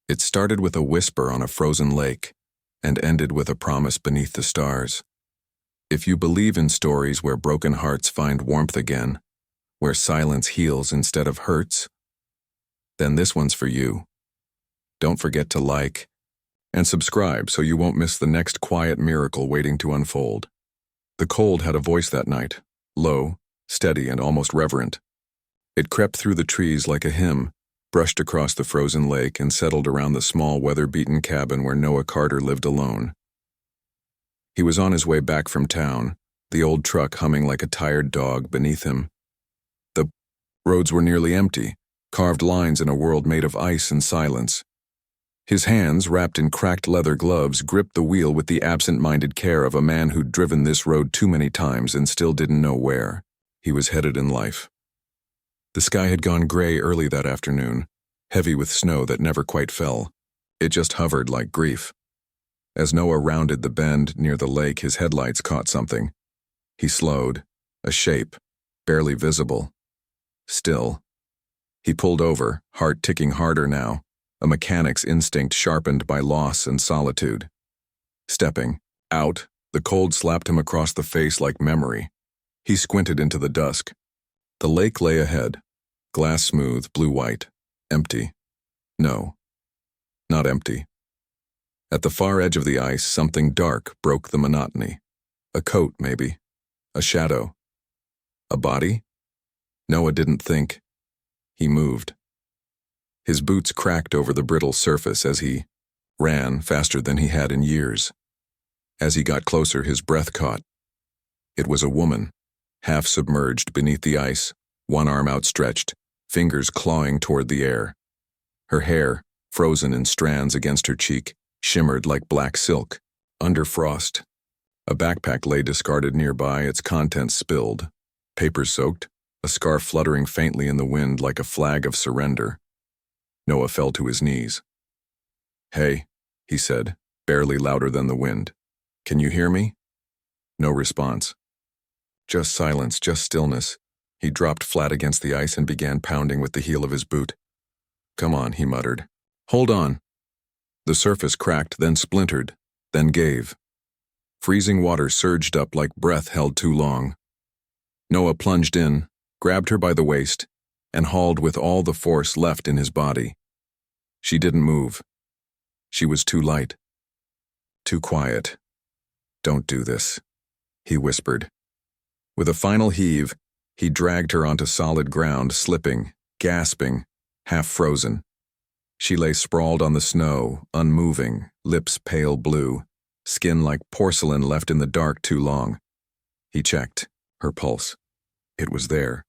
It started with a whisper on a frozen lake and ended with a promise beneath the stars. If you believe in stories where broken hearts find warmth again, where silence heals instead of hurts, then this one's for you. Don't forget to like and subscribe so you won't miss the next quiet miracle waiting to unfold. The cold had a voice that night, low, steady, and almost reverent. It crept through the trees like a hymn, brushed across the frozen lake, and settled around the small, weather-beaten cabin where Noah Carter lived alone. He was on his way back from town, the old truck humming like a tired dog beneath him. The roads were nearly empty, carved lines in a world made of ice and silence. His hands, wrapped in cracked leather gloves, gripped the wheel with the absent-minded care of a man who'd driven this road too many times and still didn't know where he was headed in life. The sky had gone gray early that afternoon, heavy with snow that never quite fell. It just hovered like grief. As Noah rounded the bend near the lake, his headlights caught something. He slowed, a shape, barely visible. Still. He pulled over, heart ticking harder now, a mechanic's instinct sharpened by loss and solitude. Stepping out, the cold slapped him across the face like memory. He squinted into the dusk. The lake lay ahead, glass smooth, blue-white, empty. No, not empty. At the far edge of the ice, something dark broke the monotony. A coat, maybe. A shadow. A body? Noah didn't think. He moved. His boots cracked over the brittle surface as he ran faster than he had in years. As he got closer, his breath caught. It was a woman, half submerged beneath the ice, one arm outstretched, fingers clawing toward the air. Her hair, frozen in strands against her cheek, shimmered like black silk, under frost. A backpack lay discarded nearby, its contents spilled, papers soaked, a scarf fluttering faintly in the wind like a flag of surrender. Noah fell to his knees. "Hey," he said, barely louder than the wind. "Can you hear me?" No response. Just silence, just stillness. He dropped flat against the ice and began pounding with the heel of his boot. "Come on," he muttered. "Hold on." The surface cracked, then splintered, then gave. Freezing water surged up like breath held too long. Noah plunged in, grabbed her by the waist, and hauled with all the force left in his body. She didn't move. She was too light. Too quiet. "Don't do this," he whispered. With a final heave, he dragged her onto solid ground, slipping, gasping, half frozen. She lay sprawled on the snow, unmoving, lips pale blue, skin like porcelain left in the dark too long. He checked her pulse. It was there,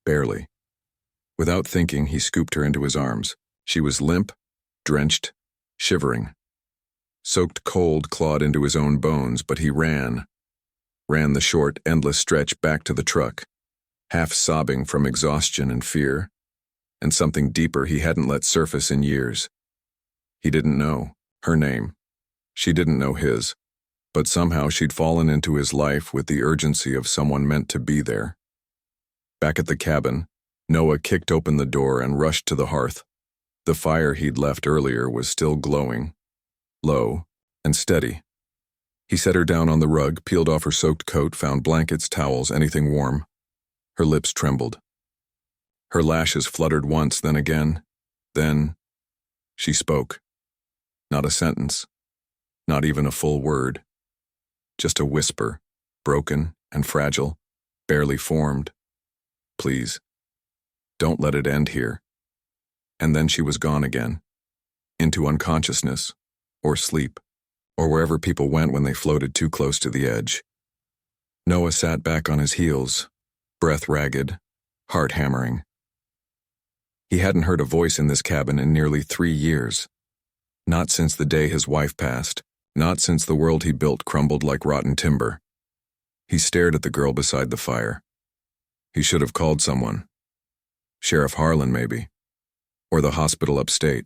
barely. Without thinking, he scooped her into his arms. She was limp, drenched, shivering. Soaked cold clawed into his own bones, but he ran the short, endless stretch back to the truck, half sobbing from exhaustion and fear, and something deeper he hadn't let surface in years. He didn't know her name. She didn't know his, but somehow she'd fallen into his life with the urgency of someone meant to be there. Back at the cabin, Noah kicked open the door and rushed to the hearth. The fire he'd left earlier was still glowing, low and steady. He set her down on the rug, peeled off her soaked coat, found blankets, towels, anything warm. Her lips trembled. Her lashes fluttered once, then again. Then she spoke. Not a sentence, not even a full word. Just a whisper, broken and fragile, barely formed. "Please, don't let it end here." And then she was gone again, into unconsciousness, or sleep, or wherever people went when they floated too close to the edge. Noah sat back on his heels, breath ragged, heart hammering. He hadn't heard a voice in this cabin in nearly 3 years. Not since the day his wife passed, not since the world he built crumbled like rotten timber. He stared at the girl beside the fire. He should have called someone. Sheriff Harlan, maybe. Or the hospital upstate.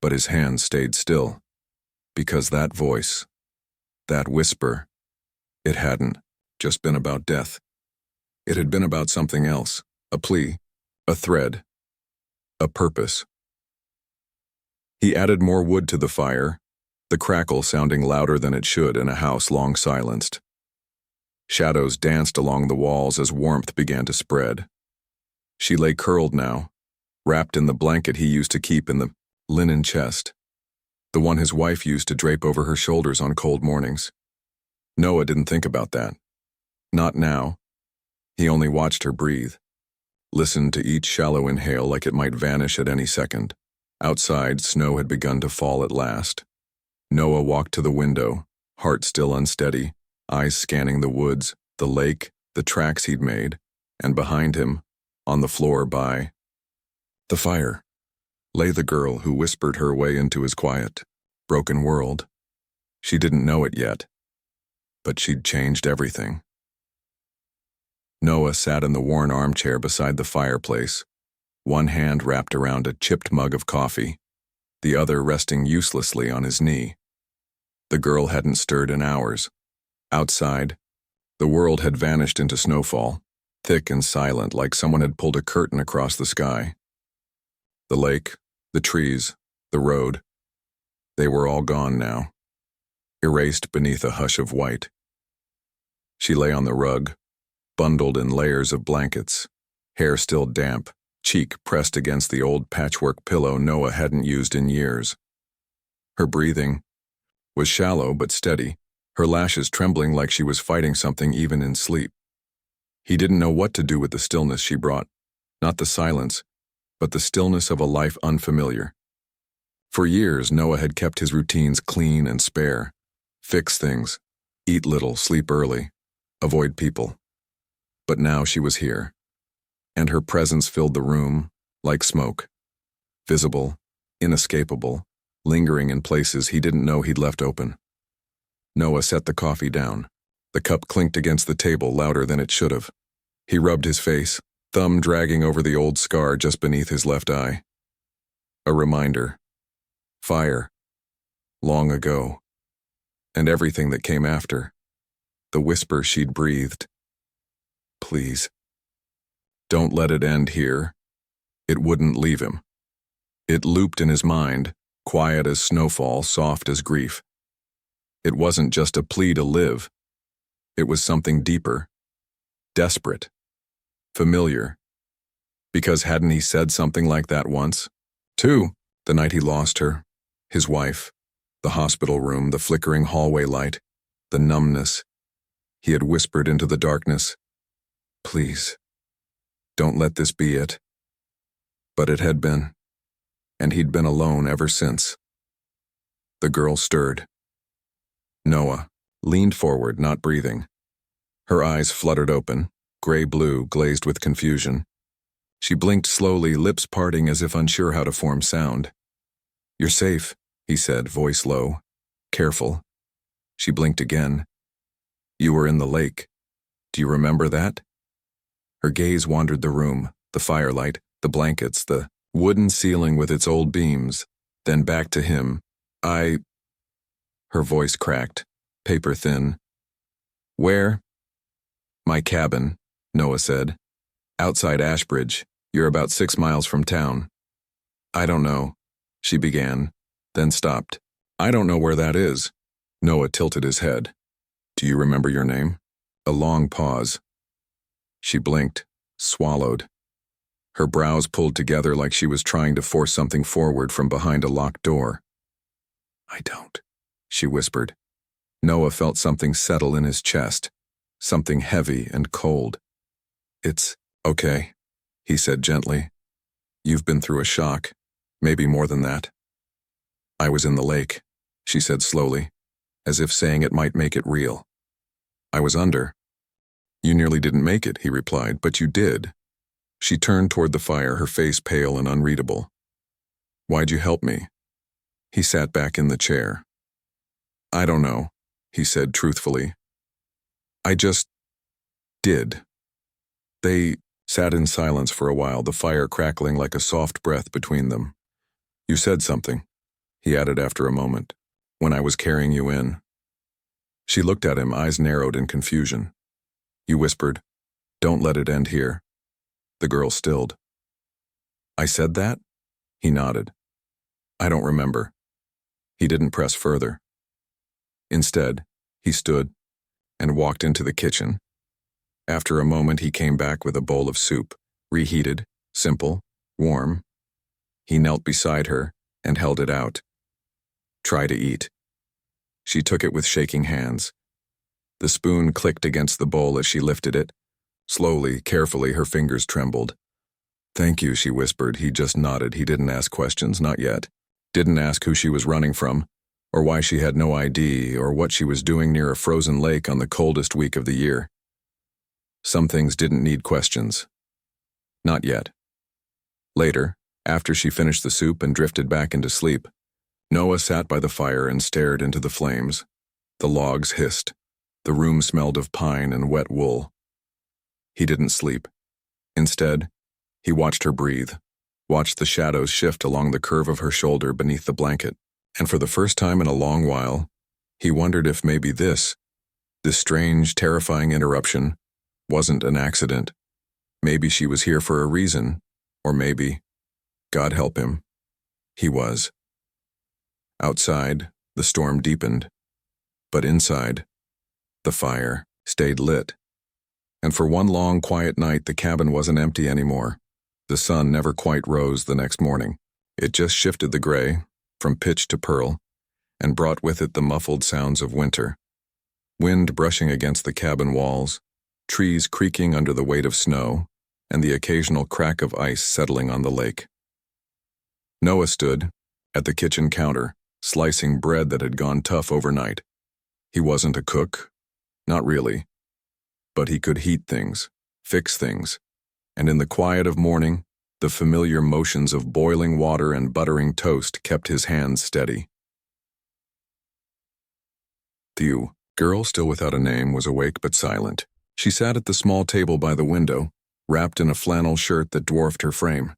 But his hands stayed still. Because that voice, that whisper, it hadn't just been about death. It had been about something else, a plea, a thread, a purpose. He added more wood to the fire, the crackle sounding louder than it should in a house long silenced. Shadows danced along the walls as warmth began to spread. She lay curled now, wrapped in the blanket he used to keep in the linen chest, the one his wife used to drape over her shoulders on cold mornings. Noah didn't think about that. Not now. He only watched her breathe, listened to each shallow inhale like it might vanish at any second. Outside, snow had begun to fall at last. Noah walked to the window, heart still unsteady, eyes scanning the woods, the lake, the tracks he'd made, and behind him, on the floor by the fire, lay the girl who whispered her way into his quiet, broken world. She didn't know it yet, but she'd changed everything. Noah sat in the worn armchair beside the fireplace, one hand wrapped around a chipped mug of coffee, the other resting uselessly on his knee. The girl hadn't stirred in hours. Outside, the world had vanished into snowfall, thick and silent like someone had pulled a curtain across the sky. The lake, the trees, the road, they were all gone now, erased beneath a hush of white. She lay on the rug, bundled in layers of blankets, hair still damp, cheek pressed against the old patchwork pillow Noah hadn't used in years. Her breathing was shallow but steady, her lashes trembling like she was fighting something even in sleep. He didn't know what to do with the stillness she brought, not the silence, but the stillness of a life unfamiliar. For years, Noah had kept his routines clean and spare, fix things, eat little, sleep early, avoid people. But now she was here, and her presence filled the room like smoke, visible, inescapable, lingering in places he didn't know he'd left open. Noah set the coffee down. The cup clinked against the table louder than it should have. He rubbed his face, thumb dragging over the old scar just beneath his left eye. A reminder. Fire. Long ago. And everything that came after. The whisper she'd breathed. Please. Don't let it end here. It wouldn't leave him. It looped in his mind, quiet as snowfall, soft as grief. It wasn't just a plea to live. It was something deeper, desperate, familiar. Because hadn't he said something like that once? Too, the night he lost her, his wife, the hospital room, the flickering hallway light, the numbness. He had whispered into the darkness, please, don't let this be it. But it had been, and he'd been alone ever since. The girl stirred. Noah leaned forward, not breathing. Her eyes fluttered open, gray-blue, glazed with confusion. She blinked slowly, lips parting as if unsure how to form sound. You're safe, he said, voice low. Careful. She blinked again. You were in the lake. Do you remember that? Her gaze wandered the room, the firelight, the blankets, the wooden ceiling with its old beams, then back to him. Her voice cracked, paper thin. Where? My cabin, Noah said. Outside Ashbridge. You're about 6 miles from town. I don't know, she began, then stopped. I don't know where that is. Noah tilted his head. Do you remember your name? A long pause. She blinked, swallowed. Her brows pulled together like she was trying to force something forward from behind a locked door. I don't, she whispered. Noah felt something settle in his chest, something heavy and cold. It's okay, he said gently. You've been through a shock, maybe more than that. I was in the lake, she said slowly, as if saying it might make it real. I was under. You nearly didn't make it, he replied, but you did. She turned toward the fire, her face pale and unreadable. Why'd you help me? He sat back in the chair. I don't know, he said truthfully. I just did. They sat in silence for a while, the fire crackling like a soft breath between them. You said something, he added after a moment, when I was carrying you in. She looked at him, eyes narrowed in confusion. You whispered, don't let it end here. The girl stilled. I said that? He nodded. I don't remember. He didn't press further. Instead, he stood and walked into the kitchen. After a moment, he came back with a bowl of soup, reheated, simple, warm. He knelt beside her and held it out. Try to eat. She took it with shaking hands. The spoon clicked against the bowl as she lifted it. Slowly, carefully, her fingers trembled. Thank you, she whispered. He just nodded. He didn't ask questions, not yet. Didn't ask who she was running from, or why she had no ID, or what she was doing near a frozen lake on the coldest week of the year. Some things didn't need questions. Not yet. Later, after she finished the soup and drifted back into sleep, Noah sat by the fire and stared into the flames. The logs hissed. The room smelled of pine and wet wool. He didn't sleep. Instead, he watched her breathe, watched the shadows shift along the curve of her shoulder beneath the blanket, and for the first time in a long while, he wondered if maybe this strange, terrifying interruption wasn't an accident. Maybe she was here for a reason, or maybe, God help him, he was. Outside, the storm deepened, but inside, the fire stayed lit. And for one long, quiet night, the cabin wasn't empty anymore. The sun never quite rose the next morning. It just shifted the gray, from pitch to pearl, and brought with it the muffled sounds of winter. Wind brushing against the cabin walls, trees creaking under the weight of snow, and the occasional crack of ice settling on the lake. Noah stood at the kitchen counter, slicing bread that had gone tough overnight. He wasn't a cook, not really, but he could heat things, fix things, and in the quiet of morning, the familiar motions of boiling water and buttering toast kept his hands steady. The girl, still without a name, was awake but silent. She sat at the small table by the window, wrapped in a flannel shirt that dwarfed her frame.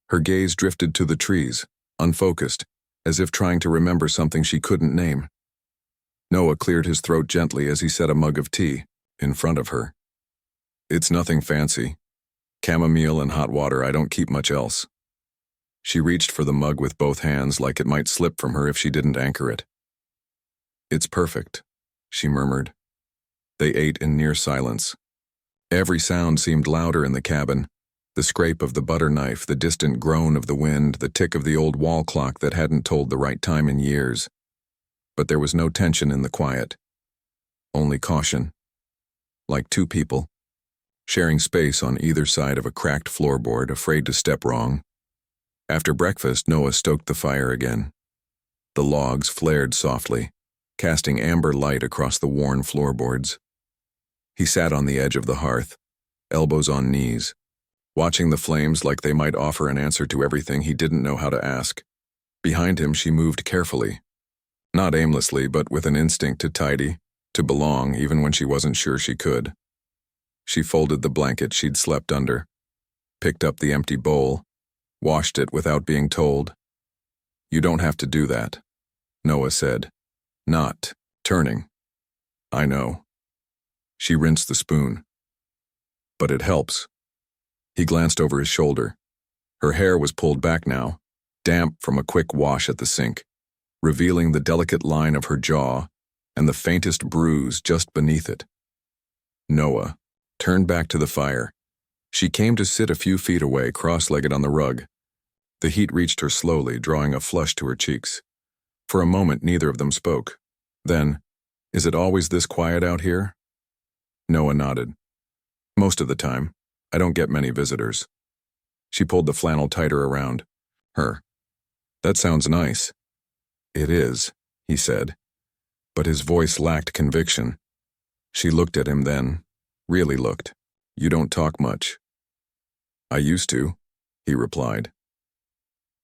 Her gaze drifted to the trees, unfocused, as if trying to remember something she couldn't name. Noah cleared his throat gently as he set a mug of tea in front of her. It's nothing fancy. Chamomile and hot water, I don't keep much else. She reached for the mug with both hands like it might slip from her if she didn't anchor it. It's perfect, she murmured. They ate in near silence. Every sound seemed louder in the cabin. The scrape of the butter knife, the distant groan of the wind, the tick of the old wall clock that hadn't told the right time in years. But there was no tension in the quiet. Only caution. Like two people, sharing space on either side of a cracked floorboard, afraid to step wrong. After breakfast, Noah stoked the fire again. The logs flared softly, casting amber light across the worn floorboards. He sat on the edge of the hearth, elbows on knees, watching the flames like they might offer an answer to everything he didn't know how to ask. Behind him, she moved carefully. Not aimlessly, but with an instinct to tidy, to belong even when she wasn't sure she could. She folded the blanket she'd slept under, picked up the empty bowl, washed it without being told. You don't have to do that, Noah said, not turning. I know. She rinsed the spoon. But it helps. He glanced over his shoulder. Her hair was pulled back now, damp from a quick wash at the sink, revealing the delicate line of her jaw and the faintest bruise just beneath it. Noah turned back to the fire. She came to sit a few feet away, cross-legged on the rug. The heat reached her slowly, drawing a flush to her cheeks. For a moment, neither of them spoke. Then, is it always this quiet out here? Noah nodded. Most of the time. I don't get many visitors. She pulled the flannel tighter around her. That sounds nice. It is, he said, but his voice lacked conviction. She looked at him then, really looked. You don't talk much. I used to, he replied.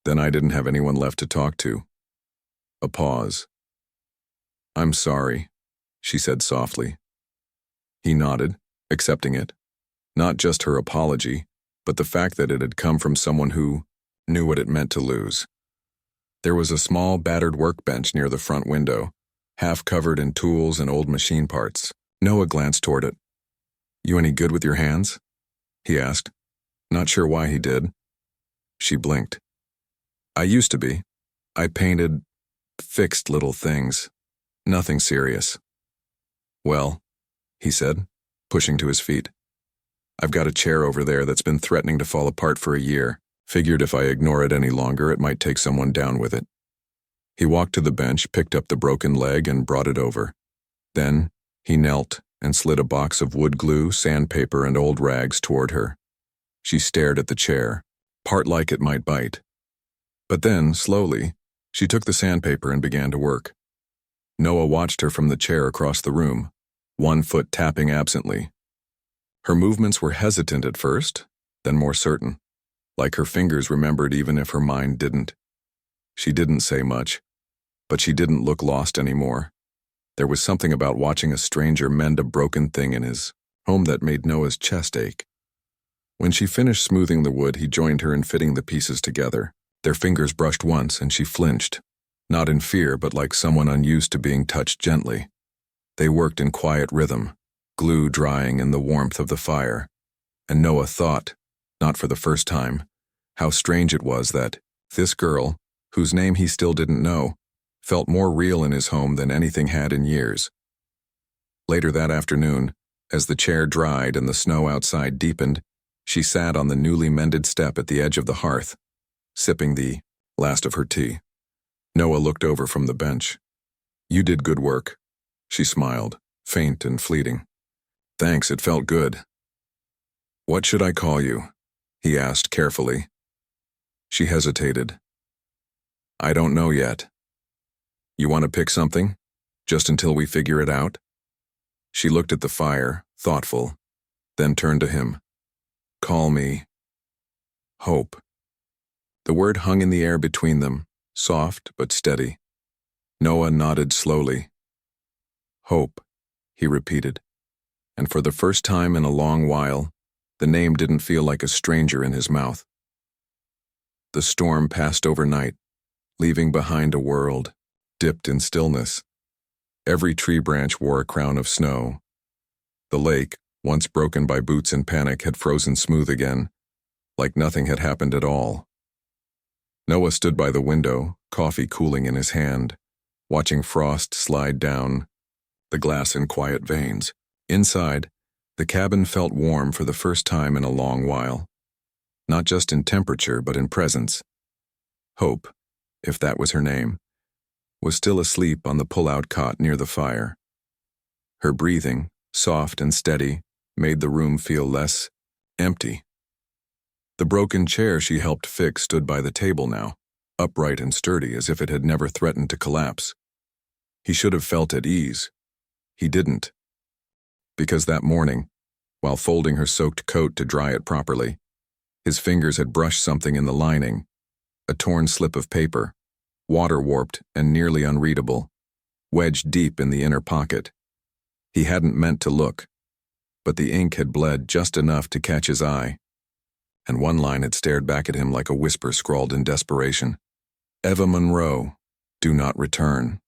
Then I didn't have anyone left to talk to. A pause. I'm sorry, she said softly. He nodded, accepting it. Not just her apology, but the fact that it had come from someone who knew what it meant to lose. There was a small, battered workbench near the front window, half covered in tools and old machine parts. Noah glanced toward it. You any good with your hands? He asked. Not sure why he did. She blinked. I used to be. I painted, fixed little things. Nothing serious. Well, he said, pushing to his feet. I've got a chair over there that's been threatening to fall apart for a year. Figured if I ignore it any longer, it might take someone down with it. He walked to the bench, picked up the broken leg, and brought it over. Then, he knelt and slid a box of wood glue, sandpaper, and old rags toward her. She stared at the chair, part like it might bite. But then, slowly, she took the sandpaper and began to work. Noah watched her from the chair across the room, one foot tapping absently. Her movements were hesitant at first, then more certain, like her fingers remembered even if her mind didn't. She didn't say much, but she didn't look lost anymore. There was something about watching a stranger mend a broken thing in his home that made Noah's chest ache. When she finished smoothing the wood, he joined her in fitting the pieces together. Their fingers brushed once, and she flinched, not in fear, but like someone unused to being touched gently. They worked in quiet rhythm, glue drying in the warmth of the fire, and Noah thought, not for the first time, how strange it was that this girl, whose name he still didn't know, felt more real in his home than anything had in years. Later that afternoon, as the chair dried and the snow outside deepened, she sat on the newly mended step at the edge of the hearth, sipping the last of her tea. Noah looked over from the bench. "You did good work," she smiled, faint and fleeting. "Thanks, it felt good." "What should I call you?" he asked carefully. She hesitated. "I don't know yet. You want to pick something? Just until we figure it out?" She looked at the fire, thoughtful, then turned to him. "Call me Hope." The word hung in the air between them, soft but steady. Noah nodded slowly. "Hope," he repeated, and for the first time in a long while, the name didn't feel like a stranger in his mouth. The storm passed overnight, leaving behind a world dipped in stillness. Every tree branch wore a crown of snow. The lake, once broken by boots in panic, had frozen smooth again, like nothing had happened at all. Noah stood by the window, coffee cooling in his hand, watching frost slide down the glass in quiet veins. Inside, the cabin felt warm for the first time in a long while. Not just in temperature, but in presence. Hope, if that was her name, was still asleep on the pull-out cot near the fire. Her breathing, soft and steady, made the room feel less empty. The broken chair she helped fix stood by the table now, upright and sturdy as if it had never threatened to collapse. He should have felt at ease. He didn't. Because that morning, while folding her soaked coat to dry it properly, his fingers had brushed something in the lining, a torn slip of paper, water-warped and nearly unreadable, wedged deep in the inner pocket. He hadn't meant to look, but the ink had bled just enough to catch his eye, and one line had stared back at him like a whisper scrawled in desperation. "Eva Monroe, do not return."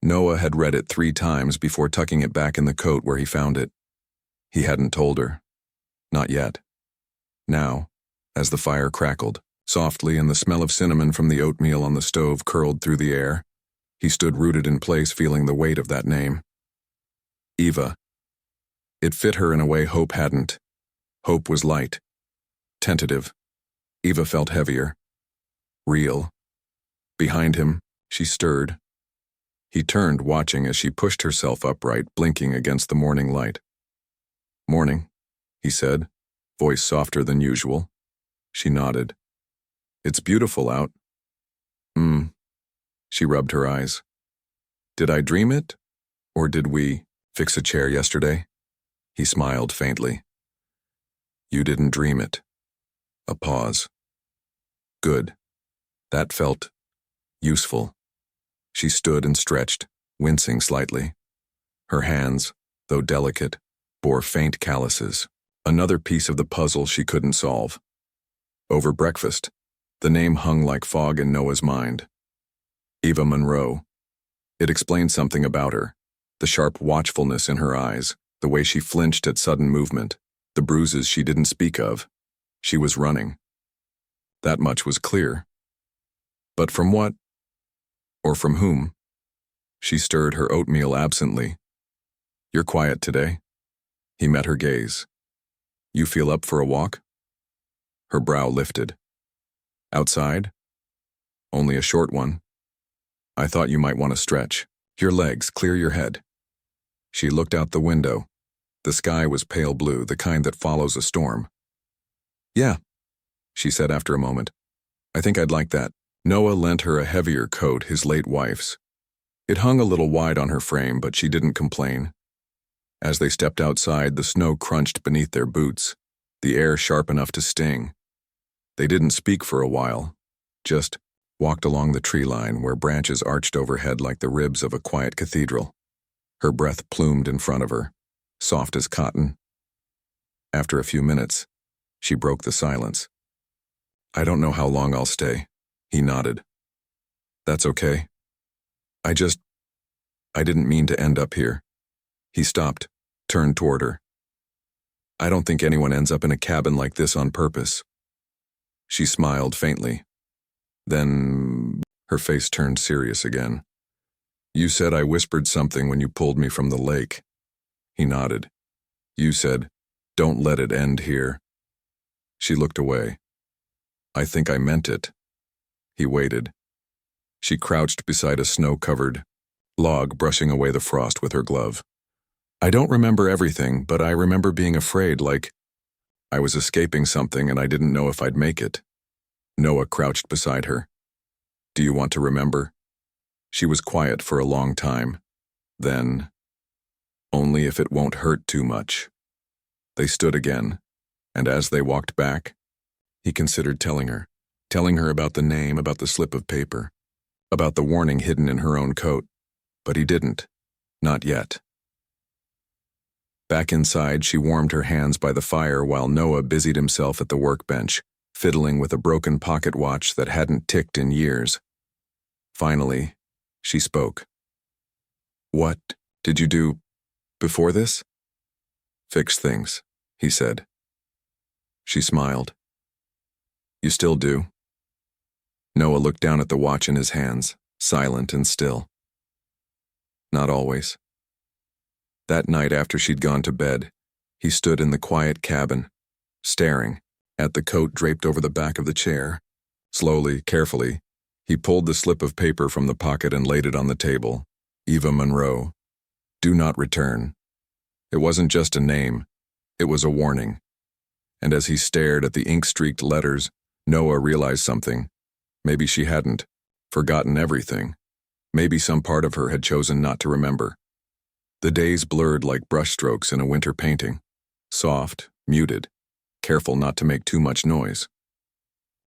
Noah had read it 3 times before tucking it back in the coat where he found it. He hadn't told her. Not yet. Now, as the fire crackled softly and the smell of cinnamon from the oatmeal on the stove curled through the air, he stood rooted in place, feeling the weight of that name. Eva. It fit her in a way Hope hadn't. Hope was light, tentative. Eva felt heavier, real. Behind him, she stirred. He turned, watching as she pushed herself upright, blinking against the morning light. "Morning," he said, voice softer than usual. She nodded. "It's beautiful out." She rubbed her eyes. "Did I dream it? Or did we fix a chair yesterday?" He smiled faintly. "You didn't dream it." A pause. "Good." That felt useful. She stood and stretched, wincing slightly. Her hands, though delicate, bore faint calluses, another piece of the puzzle she couldn't solve. Over breakfast, the name hung like fog in Noah's mind. Eva Monroe. It explained something about her, the sharp watchfulness in her eyes, the way she flinched at sudden movement, the bruises she didn't speak of. She was running. That much was clear. But from what? Or from whom? She stirred her oatmeal absently. You're quiet today. He met her gaze. You feel up for a walk? Her brow lifted. Outside? Only a short one. I thought you might want to stretch. Your legs, clear your head. She looked out the window. The sky was pale blue, the kind that follows a storm. Yeah, she said after a moment. I think I'd like that. Noah lent her a heavier coat, his late wife's. It hung a little wide on her frame, but she didn't complain. As they stepped outside, the snow crunched beneath their boots, the air sharp enough to sting. They didn't speak for a while, just walked along the tree line where branches arched overhead like the ribs of a quiet cathedral. Her breath plumed in front of her, soft as cotton. After a few minutes, she broke the silence. I don't know how long I'll stay, he nodded. That's okay. I didn't mean to end up here. He stopped, turned toward her. I don't think anyone ends up in a cabin like this on purpose. She smiled faintly. Then her face turned serious again. You said I whispered something when you pulled me from the lake. He nodded. You said, don't let it end here. She looked away. I think I meant it. He waited. She crouched beside a snow-covered log, brushing away the frost with her glove. I don't remember everything, but I remember being afraid, like I was escaping something and I didn't know if I'd make it. Noah crouched beside her. Do you want to remember? She was quiet for a long time. Then, only if it won't hurt too much. They stood again, and as they walked back, he considered telling her about the name, about the slip of paper, about the warning hidden in her own coat, but he didn't, not yet. Back inside, she warmed her hands by the fire while Noah busied himself at the workbench, fiddling with a broken pocket watch that hadn't ticked in years. Finally, she spoke. What did you do before this? Fix things, he said. She smiled. You still do? Noah looked down at the watch in his hands, silent and still. Not always. That night after she'd gone to bed, he stood in the quiet cabin, staring at the coat draped over the back of the chair. Slowly, carefully, he pulled the slip of paper from the pocket and laid it on the table. Eva Monroe. Do not return. It wasn't just a name, it was a warning. And as he stared at the ink-streaked letters, Noah realized something. Maybe she hadn't forgotten everything. Maybe some part of her had chosen not to remember. The days blurred like brushstrokes in a winter painting, soft, muted, careful not to make too much noise.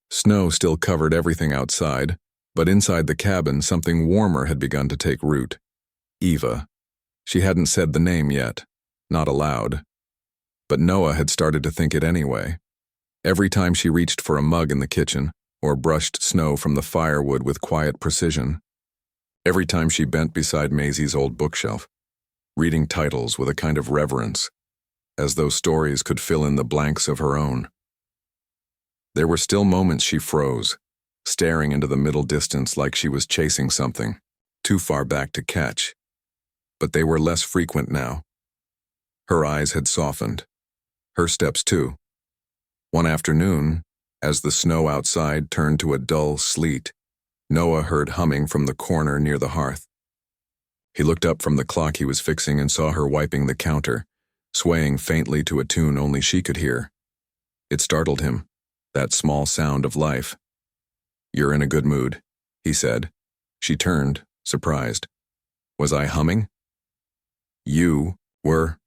Snow still covered everything outside, but inside the cabin something warmer had begun to take root. Eva. She hadn't said the name yet, not aloud. But Noah had started to think it anyway. Every time she reached for a mug in the kitchen, or brushed snow from the firewood with quiet precision. Every time she bent beside Maisie's old bookshelf, reading titles with a kind of reverence, as though stories could fill in the blanks of her own. There were still moments she froze, staring into the middle distance like she was chasing something, too far back to catch. But they were less frequent now. Her eyes had softened. Her steps too. One afternoon, as the snow outside turned to a dull sleet, Noah heard humming from the corner near the hearth. He looked up from the clock he was fixing and saw her wiping the counter, swaying faintly to a tune only she could hear. It startled him, that small sound of life. You're in a good mood, he said. She turned, surprised. Was I humming? You were?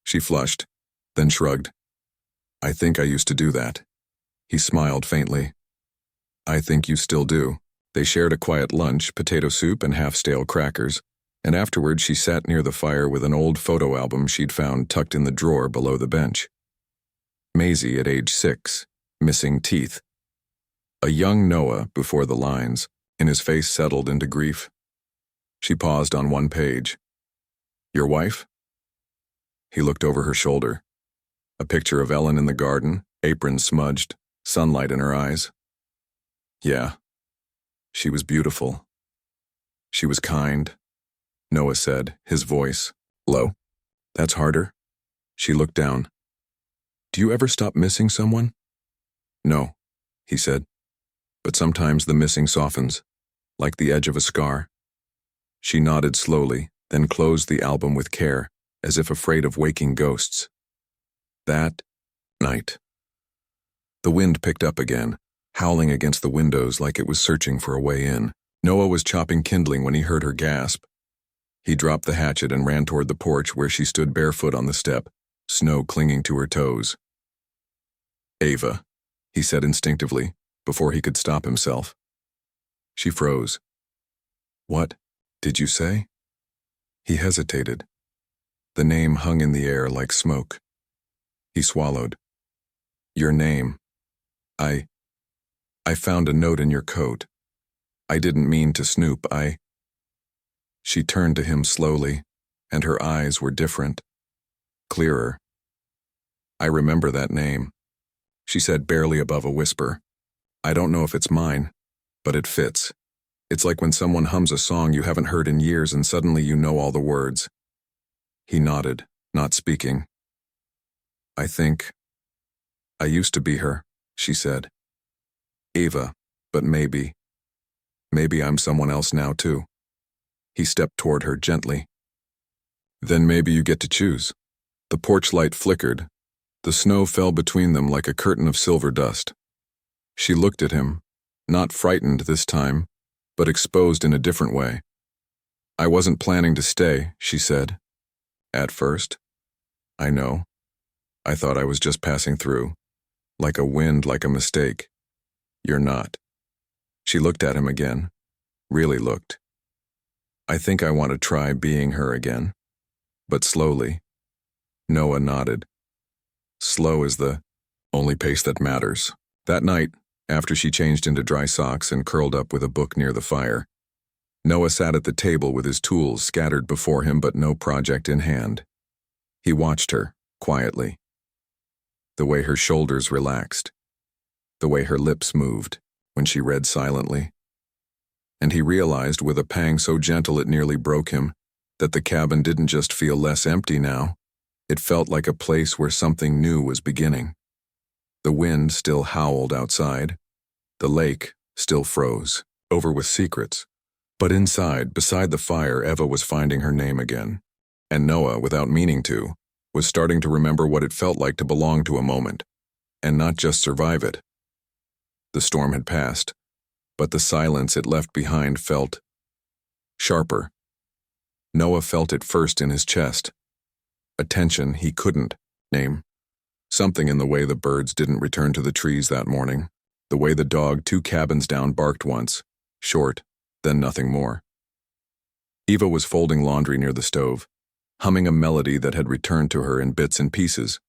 She flushed, then shrugged. I think I used to do that. He smiled faintly. I think you still do. They shared a quiet lunch, potato soup and half-stale crackers, and afterward she sat near the fire with an old photo album she'd found tucked in the drawer below the bench. Maisie at age 6, missing teeth. A young Noah before the lines, and his face settled into grief. She paused on one page. Your wife? He looked over her shoulder. A picture of Ellen in the garden, apron smudged, sunlight in her eyes. Yeah. She was beautiful. She was kind, Noah said, his voice low. That's harder. She looked down. Do you ever stop missing someone? No, he said. But sometimes the missing softens, like the edge of a scar. She nodded slowly, then closed the album with care, as if afraid of waking ghosts. That night. The wind picked up again, howling against the windows like it was searching for a way in. Noah was chopping kindling when he heard her gasp. He dropped the hatchet and ran toward the porch where she stood barefoot on the step, snow clinging to her toes. Ava, he said instinctively, before he could stop himself. She froze. What did you say? He hesitated. The name hung in the air like smoke. He swallowed. Your name. I found a note in your coat. I didn't mean to snoop, She turned to him slowly, and her eyes were different. Clearer. I remember that name, she said barely above a whisper. I don't know if it's mine, but it fits. It's like when someone hums a song you haven't heard in years and suddenly you know all the words. He nodded, not speaking. I think I used to be her, she said. Ava, but maybe I'm someone else now too. He stepped toward her gently. Then maybe you get to choose. The porch light flickered. The snow fell between them like a curtain of silver dust. She looked at him, not frightened this time, but exposed in a different way. I wasn't planning to stay, she said. At first. I know. I thought I was just passing through. Like a wind, like a mistake. You're not. She looked at him again. Really looked. I think I want to try being her again. But slowly. Noah nodded. Slow is the only pace that matters. That night, after she changed into dry socks and curled up with a book near the fire, Noah sat at the table with his tools scattered before him but no project in hand. He watched her, quietly. The way her shoulders relaxed. The way her lips moved when she read silently. And he realized with a pang so gentle it nearly broke him that the cabin didn't just feel less empty now. It felt like a place where something new was beginning. The wind still howled outside. The lake still froze, over with secrets. But inside, beside the fire, Eva was finding her name again. And Noah, without meaning to, was starting to remember what it felt like to belong to a moment, and not just survive it. The storm had passed, but the silence it left behind felt sharper. Noah felt it first in his chest, a tension he couldn't name. Something in the way the birds didn't return to the trees that morning, the way the dog 2 cabins down barked once, short, then nothing more. Eva was folding laundry near the stove, humming a melody that had returned to her in bits and pieces.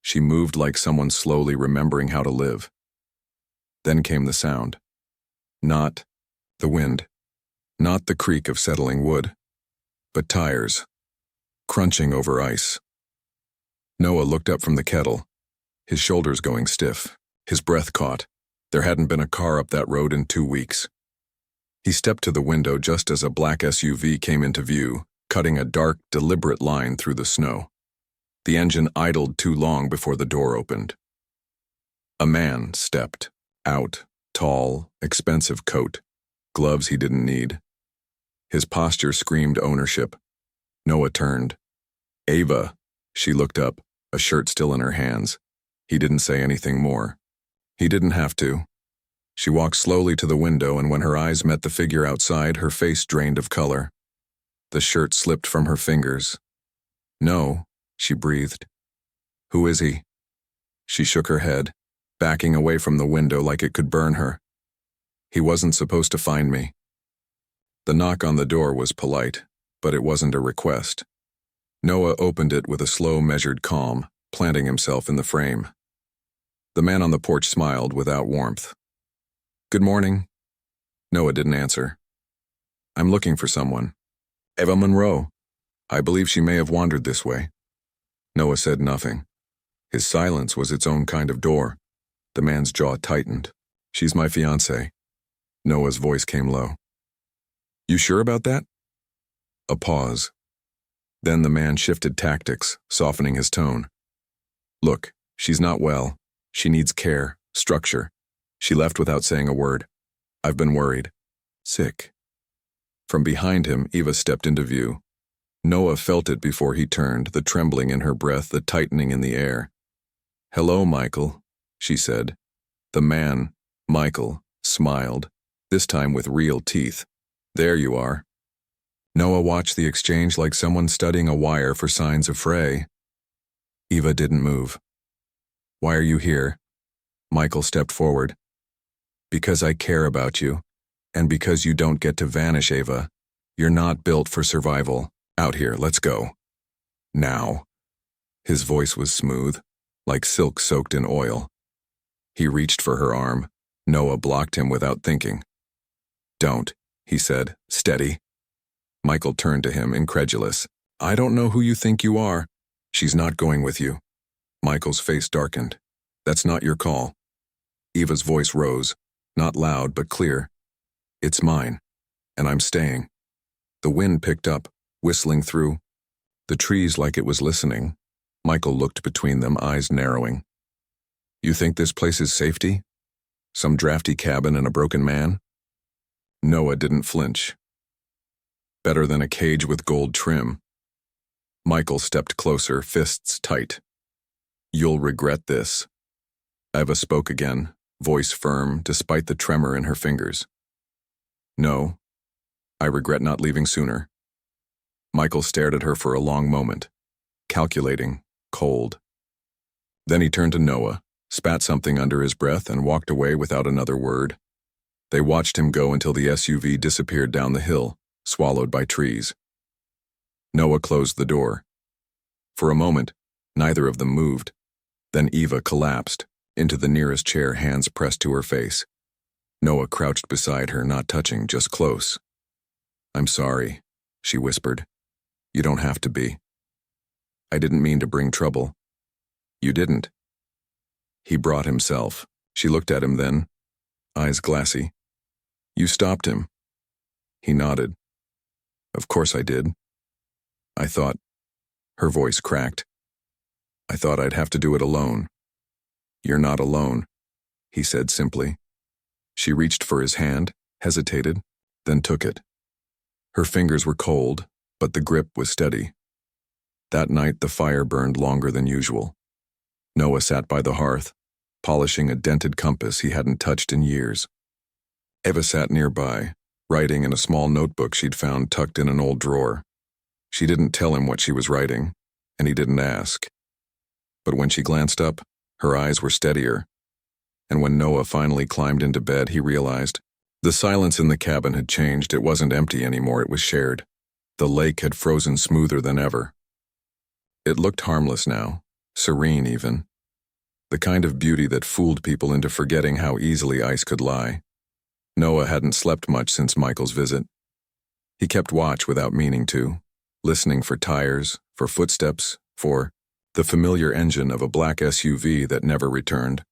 She moved like someone slowly remembering how to live. Then came the sound. Not the wind, not the creak of settling wood, but tires, crunching over ice. Noah looked up from the kettle, his shoulders going stiff, his breath caught. There hadn't been a car up that road in 2 weeks. He stepped to the window just as a black SUV came into view, cutting a dark, deliberate line through the snow. The engine idled too long before the door opened. A man stepped out, tall, expensive coat, gloves he didn't need. His posture screamed ownership. Noah turned. Ava, she looked up, a shirt still in her hands. He didn't say anything more. He didn't have to. She walked slowly to the window, and when her eyes met the figure outside, her face drained of color. The shirt slipped from her fingers. No, she breathed. Who is he? She shook her head, backing away from the window like it could burn her. He wasn't supposed to find me. The knock on the door was polite, but it wasn't a request. Noah opened it with a slow, measured calm, planting himself in the frame. The man on the porch smiled without warmth. Good morning. Noah didn't answer. I'm looking for someone. Eva Monroe. I believe she may have wandered this way. Noah said nothing. His silence was its own kind of door. The man's jaw tightened. She's my fiancée. Noah's voice came low. You sure about that? A pause. Then the man shifted tactics, softening his tone. Look, she's not well. She needs care, structure. She left without saying a word. I've been worried. Sick. From behind him, Eva stepped into view. Noah felt it before he turned, the trembling in her breath, the tightening in the air. Hello, Michael, she said. The man, Michael, smiled, this time with real teeth. There you are. Noah watched the exchange like someone studying a wire for signs of fray. Eva didn't move. Why are you here? Michael stepped forward. Because I care about you, and because you don't get to vanish, Eva. You're not built for survival. Out here, let's go. Now. His voice was smooth, like silk soaked in oil. He reached for her arm. Noah blocked him without thinking. Don't, he said, steady. Michael turned to him, incredulous. I don't know who you think you are. She's not going with you. Michael's face darkened. That's not your call. Eva's voice rose, not loud but clear. It's mine, and I'm staying. The wind picked up, whistling through the trees like it was listening. Michael looked between them, eyes narrowing. You think this place is safety? Some drafty cabin and a broken man? Noah didn't flinch. Better than a cage with gold trim. Michael stepped closer, fists tight. You'll regret this. Eva spoke again, voice firm despite the tremor in her fingers. No, I regret not leaving sooner. Michael stared at her for a long moment, calculating, cold. Then he turned to Noah, spat something under his breath, and walked away without another word. They watched him go until the SUV disappeared down the hill, swallowed by trees. Noah closed the door. For a moment, neither of them moved. Then Eva collapsed, into the nearest chair, hands pressed to her face. Noah crouched beside her, not touching, just close. I'm sorry, she whispered. You don't have to be. I didn't mean to bring trouble. You didn't. He brought himself. She looked at him then, eyes glassy. You stopped him. He nodded. Of course I did. I thought, her voice cracked. I thought I'd have to do it alone. You're not alone, he said simply. She reached for his hand, hesitated, then took it. Her fingers were cold, but the grip was steady. That night the fire burned longer than usual. Noah sat by the hearth, polishing a dented compass he hadn't touched in years. Eva sat nearby, writing in a small notebook she'd found tucked in an old drawer. She didn't tell him what she was writing, and he didn't ask. But when she glanced up, her eyes were steadier. And when Noah finally climbed into bed, he realized the silence in the cabin had changed. It wasn't empty anymore, it was shared. The lake had frozen smoother than ever. It looked harmless now, serene even. The kind of beauty that fooled people into forgetting how easily ice could lie. Noah hadn't slept much since Michael's visit. He kept watch without meaning to, listening for tires, for footsteps, for the familiar engine of a black SUV that never returned.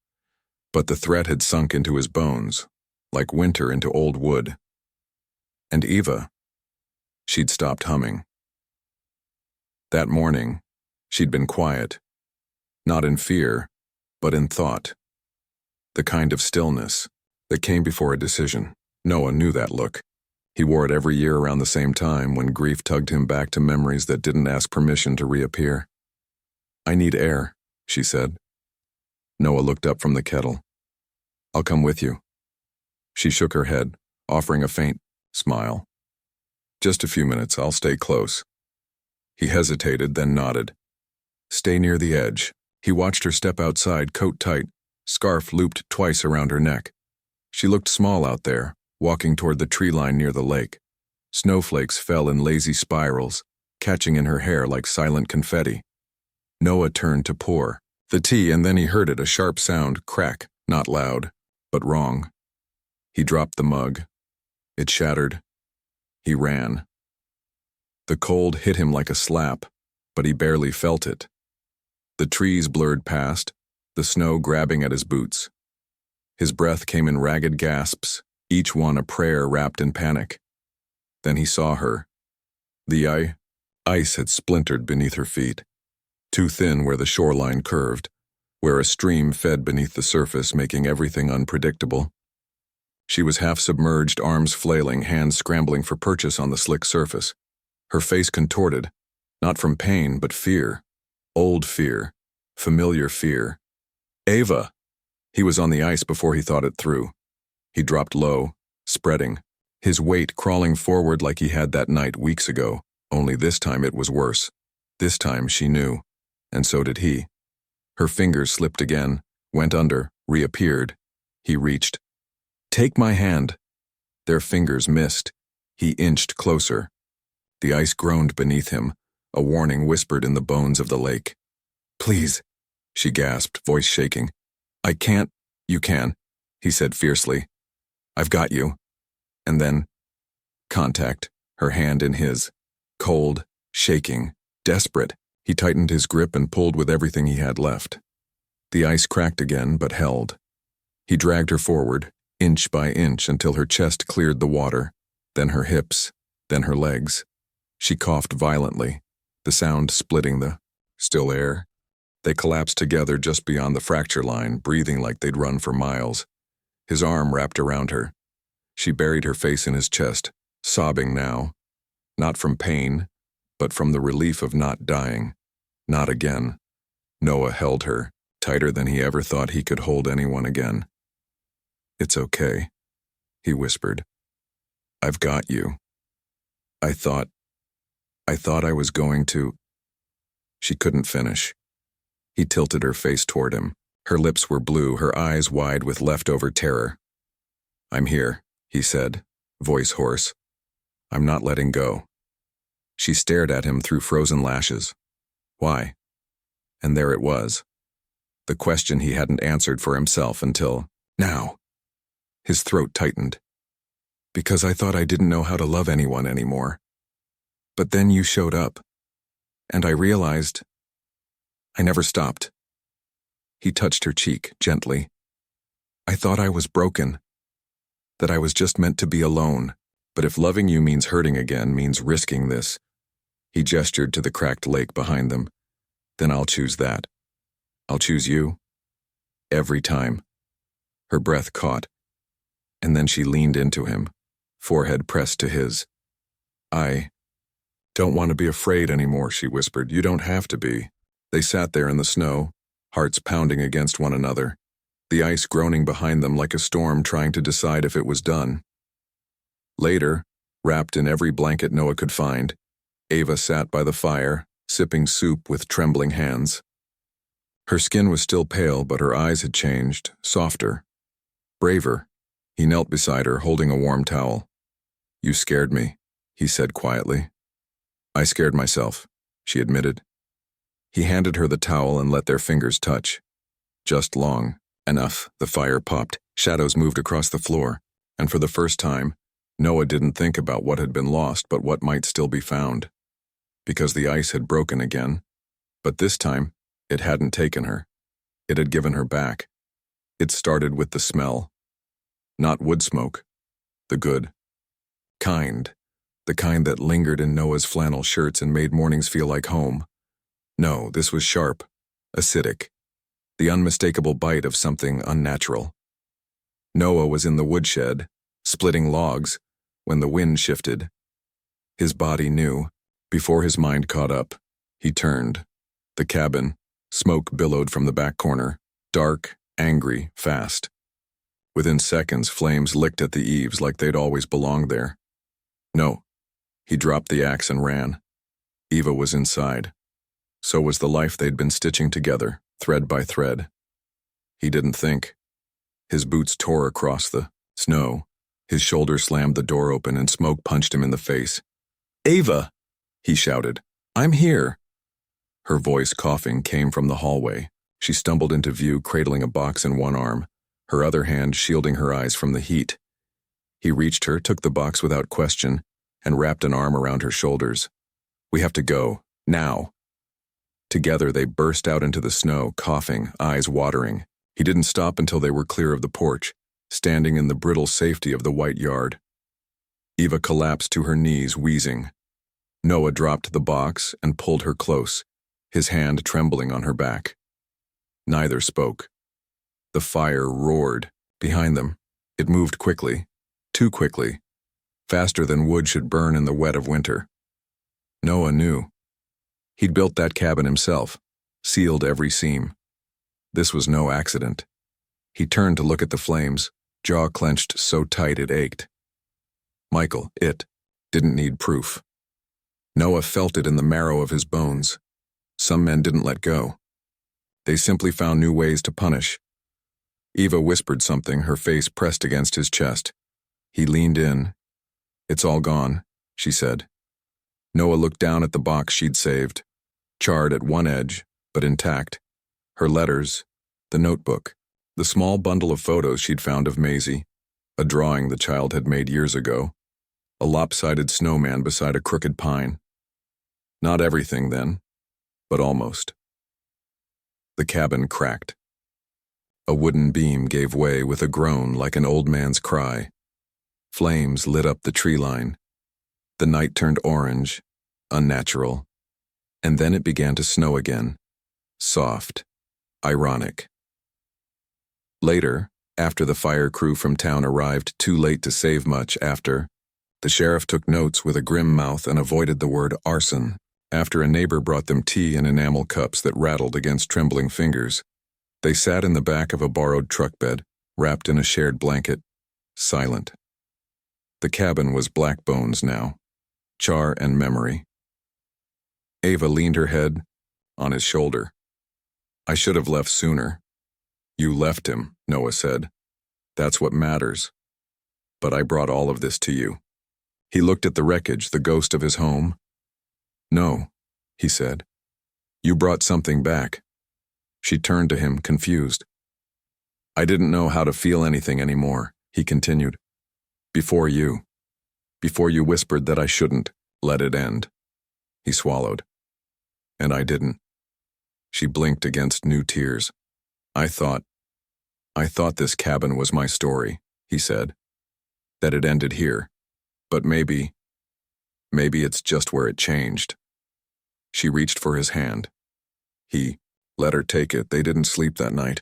But the threat had sunk into his bones, like winter into old wood. And Eva, she'd stopped humming. That morning, she'd been quiet, not in fear, but in thought. The kind of stillness that came before a decision. Noah knew that look. He wore it every year around the same time when grief tugged him back to memories that didn't ask permission to reappear. I need air, she said. Noah looked up from the kettle. I'll come with you. She shook her head, offering a faint smile. Just a few minutes, I'll stay close. He hesitated, then nodded. Stay near the edge. He watched her step outside, coat tight, scarf looped twice around her neck. She looked small out there, walking toward the tree line near the lake. Snowflakes fell in lazy spirals, catching in her hair like silent confetti. Noah turned to pour the tea, and then he heard it, a sharp sound, crack, not loud, but wrong. He dropped the mug. It shattered. He ran. The cold hit him like a slap, but he barely felt it. The trees blurred past, the snow grabbing at his boots. His breath came in ragged gasps, each one a prayer wrapped in panic. Then he saw her. The ice had splintered beneath her feet, too thin where the shoreline curved, where a stream fed beneath the surface, making everything unpredictable. She was half submerged, arms flailing, hands scrambling for purchase on the slick surface, her face contorted, not from pain but fear, old fear, familiar fear. Ava! He was on the ice before he thought it through. He dropped low, spreading, his weight crawling forward like he had that night weeks ago, only this time it was worse. This time she knew, and so did he. Her fingers slipped again, went under, reappeared. He reached. "Take my hand." Their fingers missed. He inched closer. The ice groaned beneath him, a warning whispered in the bones of the lake. "Please," she gasped, voice shaking. "I can't." "You can," he said fiercely. "I've got you." And then, contact, her hand in his. Cold, shaking, desperate, he tightened his grip and pulled with everything he had left. The ice cracked again, but held. He dragged her forward, inch by inch, until her chest cleared the water, then her hips, then her legs. She coughed violently, the sound splitting the still air. They collapsed together just beyond the fracture line, breathing like they'd run for miles. His arm wrapped around her. She buried her face in his chest, sobbing now, not from pain, but from the relief of not dying. Not again. Noah held her, tighter than he ever thought he could hold anyone again. "It's okay," he whispered. "I've got you. I thought I was going to." She couldn't finish. He tilted her face toward him. Her lips were blue, her eyes wide with leftover terror. "I'm here," he said, voice hoarse. "I'm not letting go." She stared at him through frozen lashes. Why? And there it was. The question he hadn't answered for himself until now. His throat tightened. "Because I thought I didn't know how to love anyone anymore. But then you showed up. And I realized I never stopped." He touched her cheek gently. "I thought I was broken. That I was just meant to be alone. But if loving you means hurting again, means risking this." He gestured to the cracked lake behind them. "Then I'll choose that. I'll choose you. Every time." Her breath caught. And then she leaned into him, forehead pressed to his. "I don't want to be afraid anymore," she whispered. "You don't have to be." They sat there in the snow, hearts pounding against one another, the ice groaning behind them like a storm trying to decide if it was done. Later, wrapped in every blanket Noah could find, Ava sat by the fire, sipping soup with trembling hands. Her skin was still pale, but her eyes had changed, softer, braver. He knelt beside her, holding a warm towel. "You scared me," he said quietly. "I scared myself," she admitted. He handed her the towel and let their fingers touch. Just long enough. The fire popped, shadows moved across the floor, and for the first time, Noah didn't think about what had been lost but what might still be found. Because the ice had broken again, but this time, it hadn't taken her. It had given her back. It started with the smell. Not wood smoke. The good kind. The kind that lingered in Noah's flannel shirts and made mornings feel like home. No, this was sharp, acidic, the unmistakable bite of something unnatural. Noah was in the woodshed, splitting logs, when the wind shifted. His body knew. Before his mind caught up, he turned. The cabin, smoke billowed from the back corner, dark, angry, fast. Within seconds, flames licked at the eaves like they'd always belonged there. No. He dropped the axe and ran. Eva was inside. So was the life they'd been stitching together, thread by thread. He didn't think. His boots tore across the snow. His shoulder slammed the door open and smoke punched him in the face. "Ava!" he shouted. "I'm here." Her voice, coughing, came from the hallway. She stumbled into view, cradling a box in one arm, her other hand shielding her eyes from the heat. He reached her, took the box without question, and wrapped an arm around her shoulders. "We have to go. Now." Together they burst out into the snow, coughing, eyes watering. He didn't stop until they were clear of the porch. standing in the brittle safety of the white yard. Eva collapsed to her knees, wheezing. Noah dropped the box and pulled her close, his hand trembling on her back. Neither spoke. The fire roared behind them. It moved quickly, too quickly, faster than wood should burn in the wet of winter. Noah knew. He'd built that cabin himself, sealed every seam. This was no accident. He turned to look at the flames, jaw clenched so tight it ached. Michael, didn't need proof. Noah felt it in the marrow of his bones. Some men didn't let go. They simply found new ways to punish. Eva whispered something, her face pressed against his chest. He leaned in. "It's all gone," she said. Noah looked down at the box she'd saved, charred at one edge, but intact. Her letters, the notebook, the small bundle of photos she'd found of Maisie, a drawing the child had made years ago, a lopsided snowman beside a crooked pine. Not everything then, but almost. The cabin cracked. A wooden beam gave way with a groan like an old man's cry. Flames lit up the tree line. The night turned orange, unnatural, and then it began to snow again, soft, ironic. Later, after the fire crew from town arrived too late to save much the sheriff took notes with a grim mouth and avoided the word arson. After a neighbor brought them tea in enamel cups that rattled against trembling fingers, they sat in the back of a borrowed truck bed, wrapped in a shared blanket, silent. The cabin was black bones now, char and memory. Eva leaned her head on his shoulder. "I should have left sooner." "You left him," Noah said. "That's what matters. But I brought all of this to you." He looked at the wreckage, the ghost of his home. "No," he said. "You brought something back." She turned to him, confused. "I didn't know how to feel anything anymore," he continued. Before you whispered that I shouldn't let it end." He swallowed. "And I didn't." She blinked against new tears. I thought this cabin was my story," he said. "That it ended here. But maybe it's just where it changed." She reached for his hand. He let her take it. They didn't sleep that night.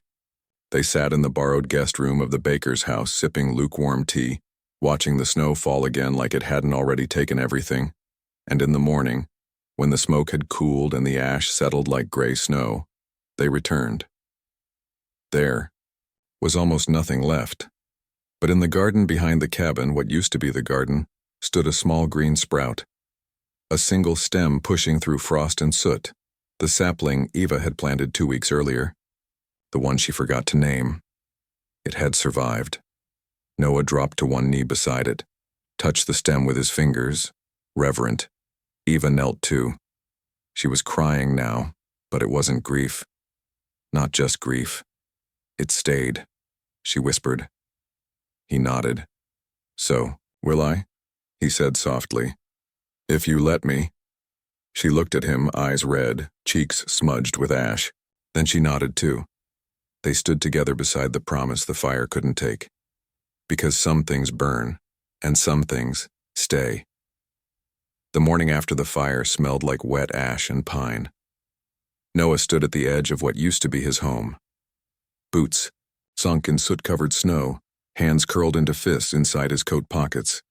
They sat in the borrowed guest room of the baker's house, sipping lukewarm tea, watching the snow fall again like it hadn't already taken everything. And in the morning, when the smoke had cooled and the ash settled like gray snow, they returned. There was almost nothing left. But in the garden behind the cabin, what used to be the garden, stood a small green sprout. A single stem pushing through frost and soot, the sapling Eva had planted 2 weeks earlier, the one she forgot to name. It had survived. Noah dropped to one knee beside it, touched the stem with his fingers, reverent. Eva knelt too. She was crying now, but it wasn't grief. Not just grief. It stayed, she whispered. He nodded. "So, will I?" he said softly. "If you let me." She looked at him, eyes red, cheeks smudged with ash. Then she nodded too. They stood together beside the promise the fire couldn't take. Because some things burn, and some things stay. The morning after the fire smelled like wet ash and pine. Noah stood at the edge of what used to be his home. Boots, sunk in soot-covered snow, hands curled into fists inside his coat pockets.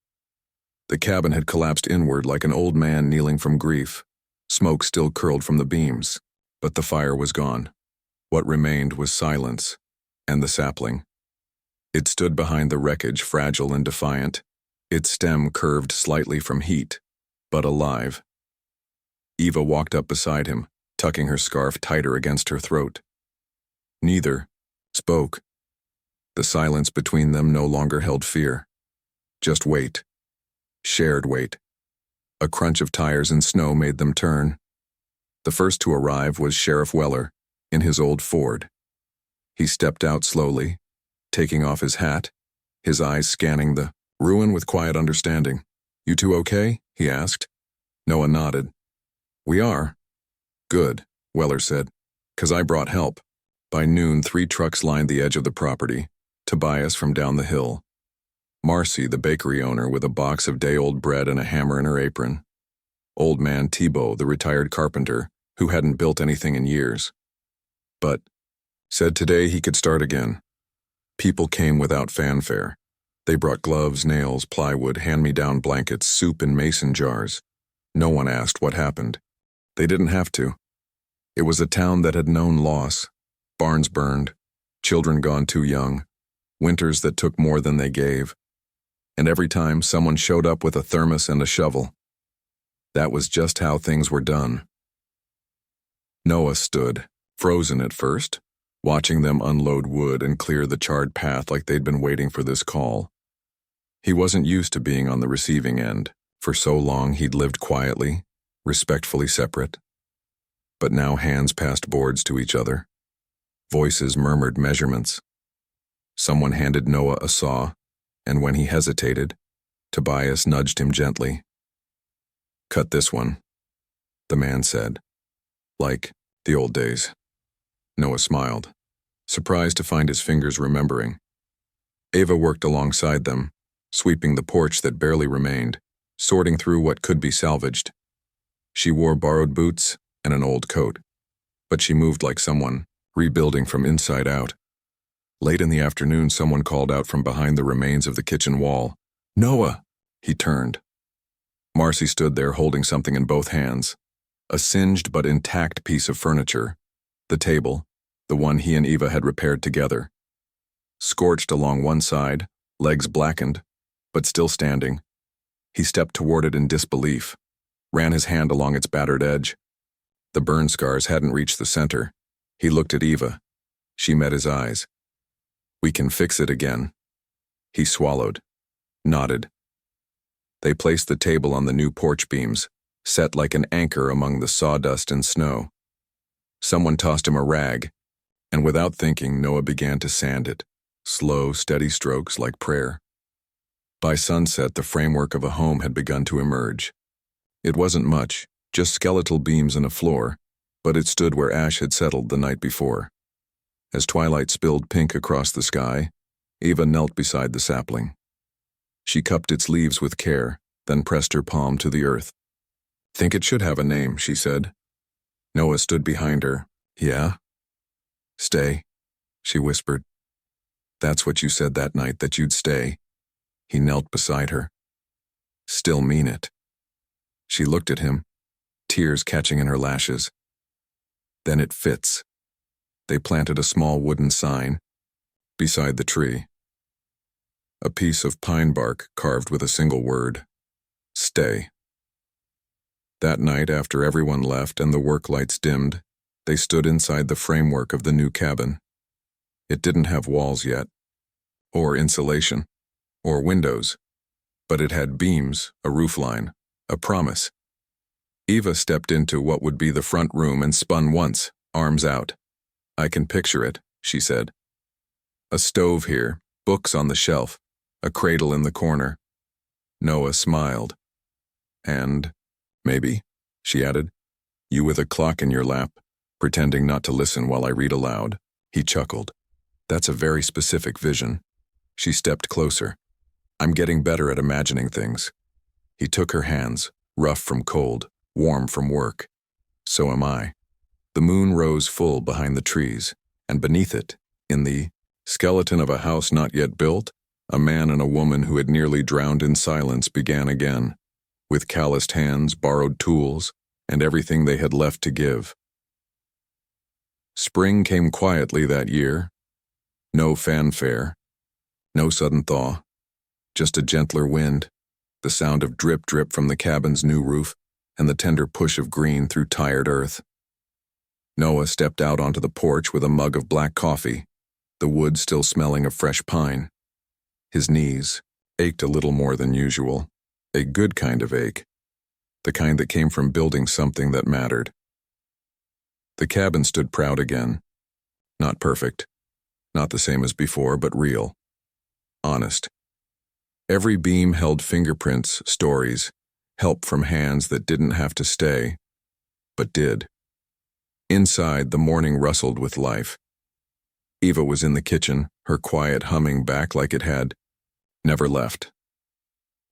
The cabin had collapsed inward like an old man kneeling from grief. Smoke still curled from the beams, but the fire was gone. What remained was silence, and the sapling. It stood behind the wreckage, fragile and defiant, its stem curved slightly from heat, but alive. Eva walked up beside him, tucking her scarf tighter against her throat. Neither spoke. The silence between them no longer held fear. Just weight. Shared weight. A crunch of tires and snow made them turn. The first to arrive was Sheriff Weller, in his old Ford. He stepped out slowly, taking off his hat, his eyes scanning the ruin with quiet understanding. "You two okay?" he asked. Noah nodded. "We are." "Good," Weller said, "'cause I brought help." By noon, 3 trucks lined the edge of the property, Tobias from down the hill, Marcy, the bakery owner, with a box of day-old bread and a hammer in her apron, old man Thibault, the retired carpenter, who hadn't built anything in years, but said today he could start again. People came without fanfare. They brought gloves, nails, plywood, hand-me-down blankets, soup in mason jars. No one asked what happened. They didn't have to. It was a town that had known loss, barns burned, children gone too young, winters that took more than they gave. And every time someone showed up with a thermos and a shovel. That was just how things were done. Noah stood, frozen at first, watching them unload wood and clear the charred path like they'd been waiting for this call. He wasn't used to being on the receiving end. For so long he'd lived quietly, respectfully separate. But now hands passed boards to each other. Voices murmured measurements. Someone handed Noah a saw, and when he hesitated, Tobias nudged him gently. "Cut this one," the man said. "Like the old days." Noah smiled, surprised to find his fingers remembering. Ava worked alongside them, sweeping the porch that barely remained, sorting through what could be salvaged. She wore borrowed boots and an old coat, but she moved like someone rebuilding from inside out. Late in the afternoon, someone called out from behind the remains of the kitchen wall. "Noah!" He turned. Marcy stood there holding something in both hands, a singed but intact piece of furniture, the table, the one he and Eva had repaired together. Scorched along one side, legs blackened, but still standing. He stepped toward it in disbelief, ran his hand along its battered edge. The burn scars hadn't reached the center. He looked at Eva. She met his eyes. "We can fix it again." He swallowed, nodded. They placed the table on the new porch beams, set like an anchor among the sawdust and snow. Someone tossed him a rag, and without thinking, Noah began to sand it, slow, steady strokes like prayer. By sunset, the framework of a home had begun to emerge. It wasn't much, just skeletal beams and a floor, but it stood where ash had settled the night before. As twilight spilled pink across the sky, Eva knelt beside the sapling. She cupped its leaves with care, then pressed her palm to the earth. "Think it should have a name," she said. Noah stood behind her. "Yeah?" "Stay," she whispered. "That's what you said that night, that you'd stay." He knelt beside her. "Still mean it." She looked at him, tears catching in her lashes. "Then it fits." They planted a small wooden sign beside the tree. A piece of pine bark carved with a single word: "Stay." That night, after everyone left and the work lights dimmed, they stood inside the framework of the new cabin. It didn't have walls yet, or insulation, or windows, but it had beams, a roofline, a promise. Eva stepped into what would be the front room and spun once, arms out. "I can picture it," she said. "A stove here, books on the shelf, a cradle in the corner." Noah smiled. "And maybe," she added, "you with a clock in your lap, pretending not to listen while I read aloud." He chuckled. "That's a very specific vision." She stepped closer. "I'm getting better at imagining things." He took her hands, rough from cold, warm from work. "So am I." The moon rose full behind the trees, and beneath it, in the skeleton of a house not yet built, a man and a woman who had nearly drowned in silence began again, with calloused hands, borrowed tools, and everything they had left to give. Spring came quietly that year. No fanfare, no sudden thaw, just a gentler wind, the sound of drip-drip from the cabin's new roof, and the tender push of green through tired earth. Noah stepped out onto the porch with a mug of black coffee, the wood still smelling of fresh pine. His knees ached a little more than usual, a good kind of ache, the kind that came from building something that mattered. The cabin stood proud again. Not perfect, not the same as before, but real, honest. Every beam held fingerprints, stories, help from hands that didn't have to stay, but did. Inside, the morning rustled with life. Eva was in the kitchen, her quiet humming back like it had never left.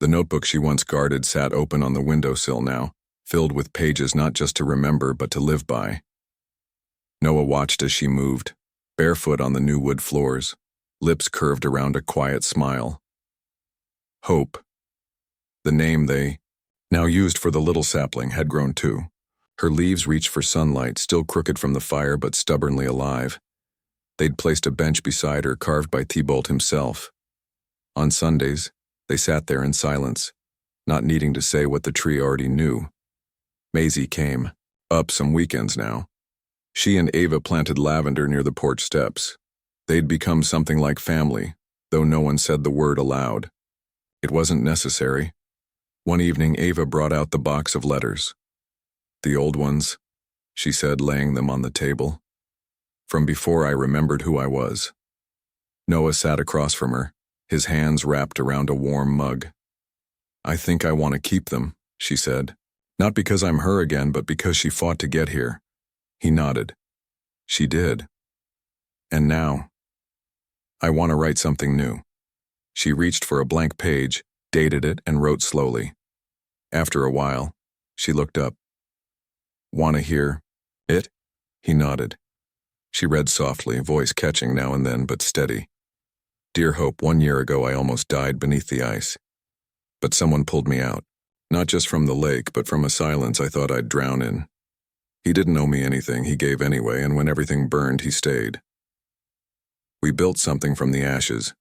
The notebook she once guarded sat open on the windowsill now, filled with pages not just to remember but to live by. Noah watched as she moved, barefoot on the new wood floors, lips curved around a quiet smile. Hope. The name they now used for the little sapling had grown too. Her leaves reached for sunlight, still crooked from the fire but stubbornly alive. They'd placed a bench beside her, carved by Thibault himself. On Sundays, they sat there in silence, not needing to say what the tree already knew. Maisie came, up some weekends now. She and Ava planted lavender near the porch steps. They'd become something like family, though no one said the word aloud. It wasn't necessary. One evening, Ava brought out the box of letters. "The old ones," she said, laying them on the table. "From before I remembered who I was." Noah sat across from her, his hands wrapped around a warm mug. "I think I want to keep them," she said. "Not because I'm her again, but because she fought to get here." He nodded. "She did. And now, I want to write something new." She reached for a blank page, dated it, and wrote slowly. After a while, she looked up. "Want to hear it?" He nodded. She read softly, voice catching now and then, but steady. "Dear Hope, 1 year ago I almost died beneath the ice. But someone pulled me out, not just from the lake, but from a silence I thought I'd drown in. He didn't owe me anything, he gave anyway, and when everything burned, he stayed. We built something from the ashes,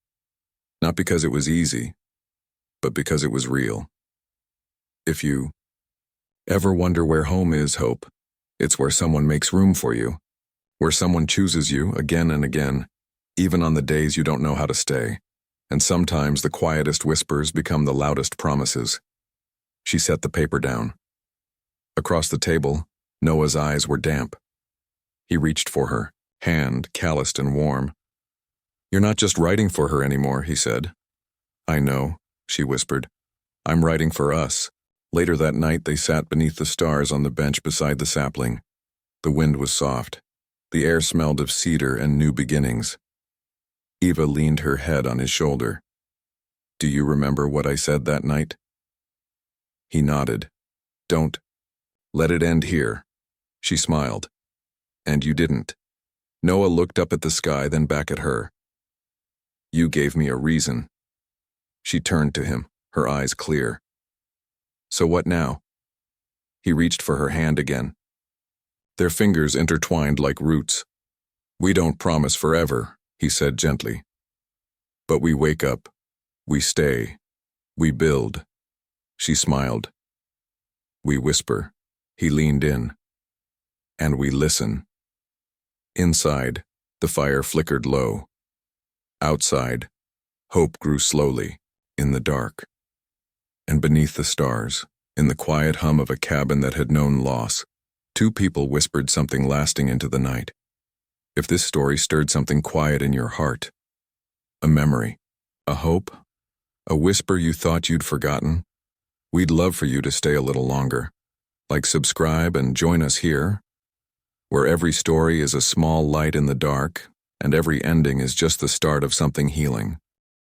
not because it was easy, but because it was real. If you ever wonder where home is, Hope, it's where someone makes room for you, where someone chooses you again and again, even on the days you don't know how to stay, and sometimes the quietest whispers become the loudest promises." She set the paper down. Across the table, Noah's eyes were damp. He reached for her, hand calloused and warm. "You're not just writing for her anymore," he said. "I know," she whispered. "I'm writing for us." Later that night they sat beneath the stars on the bench beside the sapling. The wind was soft. The air smelled of cedar and new beginnings. Eva leaned her head on his shoulder. "Do you remember what I said that night?" He nodded. "Don't let it end here." She smiled. "And you didn't." Noah looked up at the sky, then back at her. "You gave me a reason." She turned to him, her eyes clear. "So what now?" He reached for her hand again. Their fingers intertwined like roots. "We don't promise forever," he said gently. "But we wake up, we stay, we build." She smiled. "We whisper." He leaned in. "And we listen." Inside, the fire flickered low. Outside, hope grew slowly, in the dark. And beneath the stars, in the quiet hum of a cabin that had known loss, 2 people whispered something lasting into the night. If this story stirred something quiet in your heart, a memory, a hope, a whisper you thought you'd forgotten, we'd love for you to stay a little longer. Subscribe and join us here, where every story is a small light in the dark, and every ending is just the start of something healing.